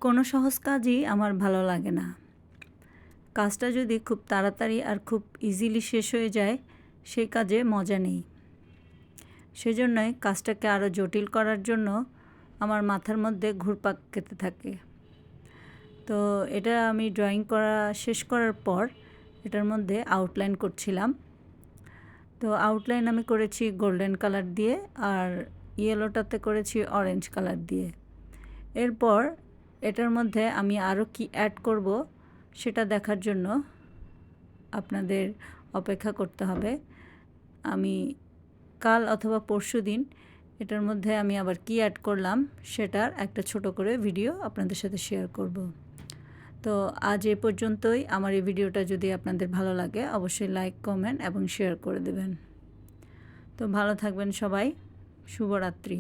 কোনো সহজ কাজই আমার ভালো লাগে না। কাজটা যদি খুব তাড়াতাড়ি আর খুব ইজিলি শেষ হয়ে যায়, সেই কাজে মজা নেই। সেজন্যই কাজটাকে আরও জটিল করার জন্য আমার মাথার মধ্যে ঘুরপাক খেতে থাকে। তো এটা আমি ড্রয়িং করা শেষ করার পর এটার মধ্যে আউটলাইন করছিলাম। তো আউটলাইন আমি করেছি গোল্ডেন কালার দিয়ে, আর ইয়েলোটাতে করেছি অরেঞ্জ কালার দিয়ে। এরপর এটার মধ্যে আমি আরও কি অ্যাড করব সেটা দেখার জন্য আপনাদের অপেক্ষা করতে হবে। আমি কাল অথবা পরশুদিন এটার মধ্যে আমি আবার কি অ্যাড করলাম সেটার একটা ছোট করে ভিডিও আপনাদের সাথে শেয়ার করব। তো আজ এ পর্যন্তই। আমার এই ভিডিওটা যদি আপনাদের ভালো লাগে অবশ্যই লাইক, কমেন্ট এবং শেয়ার করে দেবেন। তো ভালো থাকবেন সবাই। শুভরাত্রি।